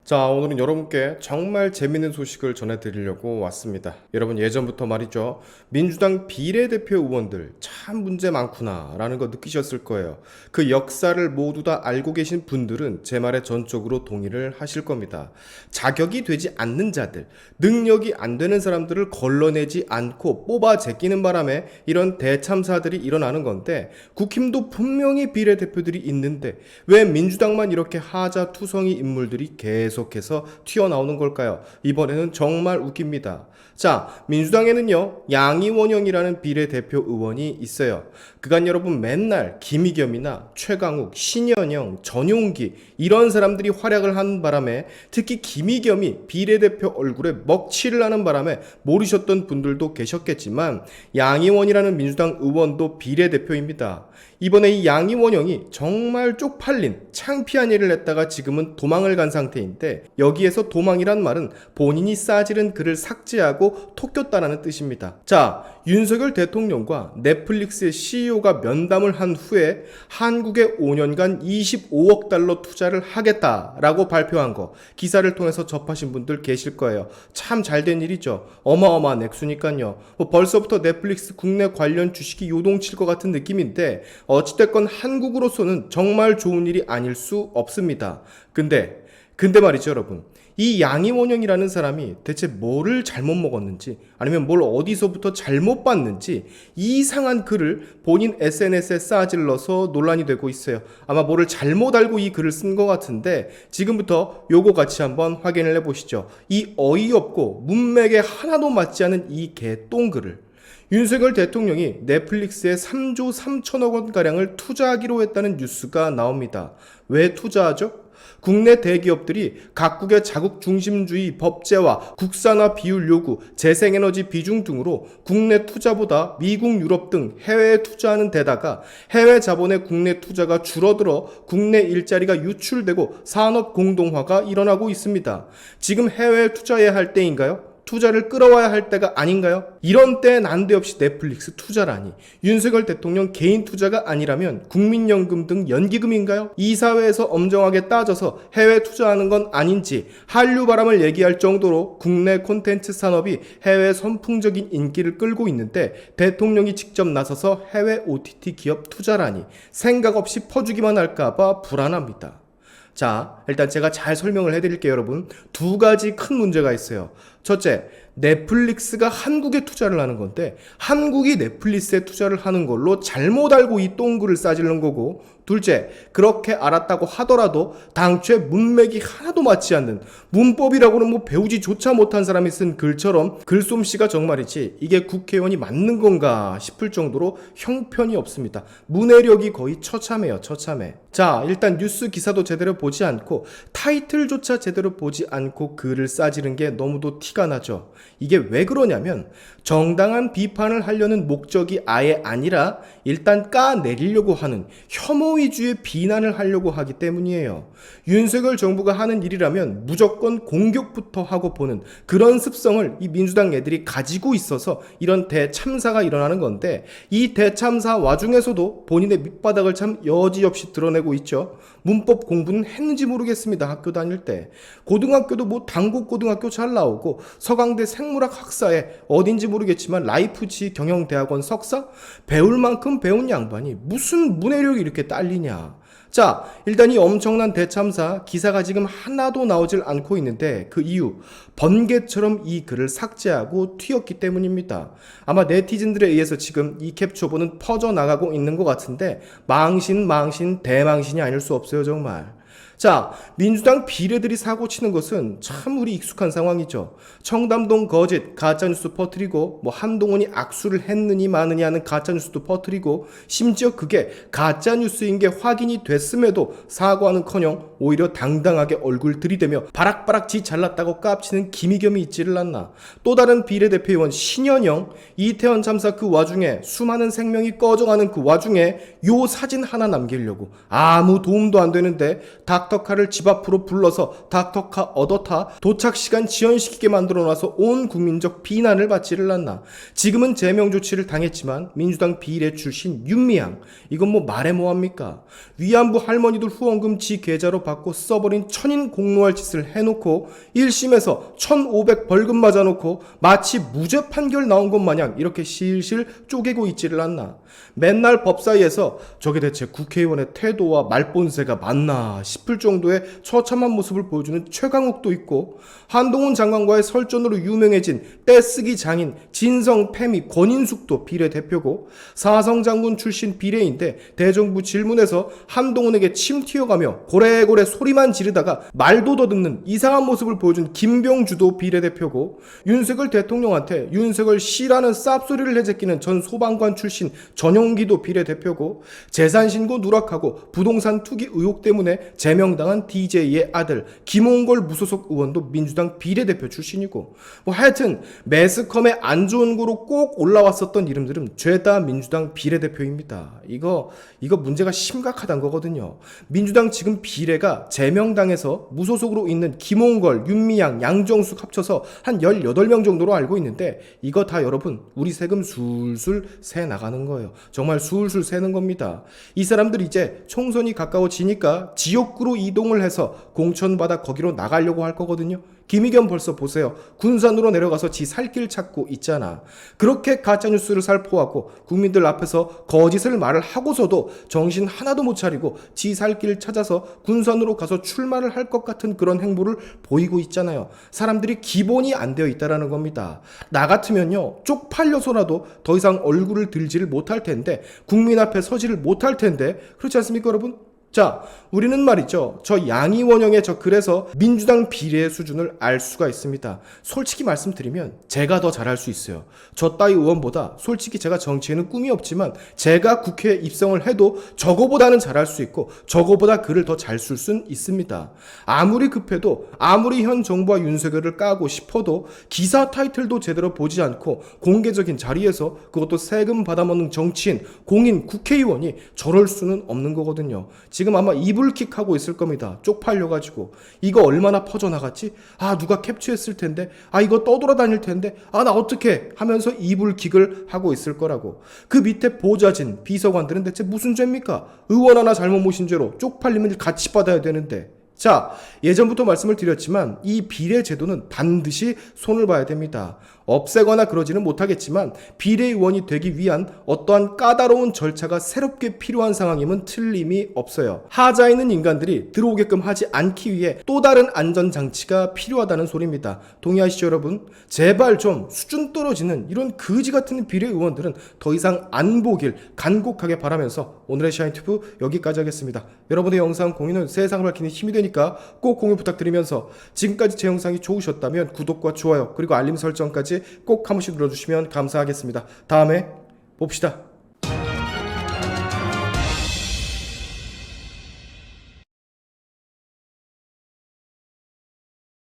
자, 오늘은 여러분께 정말 재밌는 소식을 전해드리려고 왔습니다. 여러분 예전부터 말이죠. 민주당 비례대표 의원들 참 문제 많구나 라는 거 느끼셨을 거예요. 그 역사를 모두 다 알고 계신 분들은 제 말에 전적으로 동의를 하실 겁니다. 자격이 되지 않는 자들, 능력이 안 되는 사람들을 걸러내지 않고 뽑아 제끼는 바람에 이런 대참사들이 일어나는 건데 국힘도 분명히 비례대표들이 있는데 왜 민주당만 이렇게 하자투성이 인물들이 계속해서 튀어나오는 걸까요? 이번에는 정말 웃깁니다. 자, 민주당에는요, 양이원영이라는 비례대표 의원이 있어요. 그간 여러분 맨날 김의겸이나 최강욱, 신현영, 전용기 이런 사람들이 활약을 하는 바람에 특히 김의겸이 비례대표 얼굴에 먹칠을 하는 바람에 모르셨던 분들도 계셨겠지만 양이원이라는 민주당 의원도 비례대표입니다. 이번에 이 양이원영이 정말 쪽팔린 창피한 일을 했다가 지금은 도망을 간 상태인데 여기에서 도망이란 말은 본인이 싸지른 글을 삭제하고 톡꼈다라는 뜻입니다. 자, 윤석열 대통령과 넷플릭스의 CEO가 면담을 한 후에 한국에 5년간 25억 달러 투자를 하겠다라고 발표한 거 기사를 통해서 접하신 분들 계실 거예요. 참 잘된 일이죠. 어마어마한 액수니까요. 벌써부터 넷플릭스 국내 관련 주식이 요동칠 것 같은 느낌인데 어찌됐건 한국으로서는 정말 좋은 일이 아닐 수 없습니다. 근데 말이죠 여러분, 이 양이원영이라는 사람이 대체 뭐를 잘못 먹었는지 아니면 뭘 어디서부터 잘못 봤는지 이상한 글을 본인 SNS에 쌓아질러서 논란이 되고 있어요. 아마 뭐를 잘못 알고 이 글을 쓴 것 같은데 지금부터 요거 같이 한번 확인을 해보시죠. 이 어이없고 문맥에 하나도 맞지 않은 이 개똥글을 윤석열 대통령이 넷플릭스에 3조 3천억 원가량을 투자하기로 했다는 뉴스가 나옵니다. 왜 투자하죠? 국내 대기업들이 각국의 자국 중심주의 법제화, 국산화 비율 요구, 재생에너지 비중 등으로 국내 투자보다 미국, 유럽 등 해외에 투자하는 데다가 해외 자본의 국내 투자가 줄어들어 국내 일자리가 유출되고 산업 공동화가 일어나고 있습니다. 지금 해외에 투자해야 할 때인가요? 투자를 끌어와야 할 때가 아닌가요? 이런 때 난데없이 넷플릭스 투자라니 윤석열 대통령 개인 투자가 아니라면 국민연금 등 연기금인가요? 이 사회에서 엄정하게 따져서 해외 투자하는 건 아닌지 한류 바람을 얘기할 정도로 국내 콘텐츠 산업이 해외 선풍적인 인기를 끌고 있는데 대통령이 직접 나서서 해외 OTT 기업 투자라니 생각 없이 퍼주기만 할까봐 불안합니다. 자, 일단 제가 잘 설명을 해드릴게요, 여러분. 두 가지 큰 문제가 있어요. 첫째, 넷플릭스가 한국에 투자를 하는 건데 한국이 넷플릭스에 투자를 하는 걸로 잘못 알고 이 똥글을 싸지른 거고, 둘째, 그렇게 알았다고 하더라도 당초에 문맥이 하나도 맞지 않는 문법이라고는 뭐 배우지조차 못한 사람이 쓴 글처럼 글솜씨가 정말이지 이게 국회의원이 맞는 건가 싶을 정도로 형편이 없습니다. 문해력이 거의 처참해요, 처참해. 자, 일단 뉴스 기사도 제대로 보지 않고 타이틀조차 제대로 보지 않고 글을 싸지른 게 너무도 티가 나죠. 이게 왜 그러냐면 정당한 비판을 하려는 목적이 아예 아니라 일단 까내리려고 하는 혐오 위주의 비난을 하려고 하기 때문이에요. 윤석열 정부가 하는 일이라면 무조건 공격부터 하고 보는 그런 습성을 이 민주당 애들이 가지고 있어서 이런 대참사가 일어나는 건데 이 대참사 와중에서도 본인의 밑바닥을 참 여지없이 드러내고 있죠. 문법 공부는 했는지 모르겠습니다. 학교 다닐 때. 고등학교도 뭐 당국고등학교 잘 나오고 서강대 생물학 학사에 어딘지 모르겠지만 라이프치 경영대학원 석사? 배울 만큼 배운 양반이 무슨 문해력이 이렇게 딸리냐. 자, 일단 이 엄청난 대참사 기사가 지금 하나도 나오질 않고 있는데 그 이유 번개처럼 이 글을 삭제하고 튀었기 때문입니다. 아마 네티즌들에 의해서 지금 이 캡처본은 퍼져나가고 있는 것 같은데 망신 대망신이 아닐 수 없어요 정말. 자, 민주당 비례들이 사고치는 것은 참 우리 익숙한 상황이죠. 청담동 거짓 가짜뉴스 퍼뜨리고 뭐 한동훈이 악수를 했느니 마느니 하는 가짜뉴스도 퍼뜨리고 심지어 그게 가짜뉴스인 게 확인이 됐음에도 사과는커녕 오히려 당당하게 얼굴 들이대며 바락바락 지 잘났다고 깝치는 김의겸이 있지를 않나. 또 다른 비례대표 의원 신현영, 이태원 참사 그 와중에 수많은 생명이 꺼져가는 그 와중에 요 사진 하나 남기려고 아무 도움도 안 되는데 다 닥터카를 집 앞으로 불러서 닥터카 얻어타 도착시간 지연시키게 만들어놔서 온 국민적 비난을 받지를 않나. 지금은 제명 조치를 당했지만 민주당 비례 출신 윤미향, 이건 뭐 말해 뭐합니까? 위안부 할머니들 후원금 지 계좌로 받고 써버린 천인 공로할 짓을 해놓고 1심에서 1,500 벌금 맞아놓고 마치 무죄 판결 나온 것 마냥 이렇게 실실 쪼개고 있지를 않나. 맨날 법사위에서 저게 대체 국회의원의 태도와 말본새가 맞나 싶을 정도의 처참한 모습을 보여주는 최강욱도 있고, 한동훈 장관과의 설전으로 유명해진 떼쓰기 장인 진성 패미 권인숙도 비례대표고, 사성 장군 출신 비례인데 대정부 질문에서 한동훈에게 침 튀어가며 고래고래 소리만 지르다가 말도 더듬는 이상한 모습을 보여준 김병주도 비례대표고, 윤석열 대통령한테 윤석열 씨라는 쌉소리를 해제끼는 전 소방관 출신 전용기도 비례대표고, 재산신고 누락하고 부동산 투기 의혹 때문에 제명당한 DJ의 아들 김홍걸 무소속 의원도 민주당 비례대표 출신이고, 뭐 하여튼 매스컴에 안 좋은 거로 꼭 올라왔었던 이름들은 죄다 민주당 비례대표입니다. 이거 문제가 심각하단 거거든요. 민주당 지금 비례가 제명당에서 무소속으로 있는 김홍걸, 윤미향, 양정숙 합쳐서 한 18명 정도로 알고 있는데, 이거 다 여러분 우리 세금 술술 새 나가는 거예요. 정말 술술 새는 겁니다. 이 사람들 이제 총선이 가까워지니까 지역구로 이동을 해서 공천받아 거기로 나가려고 할 거거든요. 김의겸 벌써 보세요. 군산으로 내려가서 지 살 길 찾고 있잖아. 그렇게 가짜뉴스를 살포하고 국민들 앞에서 거짓을 말을 하고서도 정신 하나도 못 차리고 지 살 길 찾아서 군산으로 가서 출마를 할 것 같은 그런 행보를 보이고 있잖아요. 사람들이 기본이 안 되어 있다라는 겁니다. 나 같으면요, 쪽팔려서라도 더 이상 얼굴을 들지를 못할 텐데, 국민 앞에 서지를 못할 텐데, 그렇지 않습니까 여러분? 자, 우리는 말이죠, 저 양이원영의 저 글에서 민주당 비례의 수준을 알 수가 있습니다. 솔직히 말씀드리면 제가 더 잘할 수 있어요. 저 따위 의원보다 솔직히 제가 정치에는 꿈이 없지만 제가 국회에 입성을 해도 저거보다는 잘할 수 있고 저거보다 글을 더 잘 쓸 수는 있습니다. 아무리 급해도, 아무리 현 정부와 윤석열을 까고 싶어도 기사 타이틀도 제대로 보지 않고 공개적인 자리에서, 그것도 세금 받아먹는 정치인, 공인, 국회의원이 저럴 수는 없는 거거든요. 지금 아마 이불킥 하고 있을 겁니다. 쪽팔려가지고 이거 얼마나 퍼져나갔지? 아, 누가 캡처했을 텐데, 아, 이거 떠돌아다닐 텐데, 아, 나 어떡해 하면서 이불킥을 하고 있을 거라고. 그 밑에 보좌진 비서관들은 대체 무슨 죄입니까? 의원 하나 잘못 모신 죄로 쪽팔림을 같이 받아야 되는데. 자, 예전부터 말씀을 드렸지만 이 비례 제도는 반드시 손을 봐야 됩니다. 없애거나 그러지는 못하겠지만 비례의원이 되기 위한 어떠한 까다로운 절차가 새롭게 필요한 상황임은 틀림이 없어요. 하자에 있는 인간들이 들어오게끔 하지 않기 위해 또 다른 안전장치가 필요하다는 소리입니다. 동의하시죠 여러분? 제발 좀 수준 떨어지는 이런 거지 같은 비례의원들은 더 이상 안 보길 간곡하게 바라면서 오늘의 샤인튜브 여기까지 하겠습니다. 여러분의 영상 공유는 세상을 밝히는 힘이 되니까 꼭 공유 부탁드리면서, 지금까지 제 영상이 좋으셨다면 구독과 좋아요 그리고 알림 설정까지 꼭 한 번씩 눌러주시면 감사하겠습니다. 다음에 봅시다.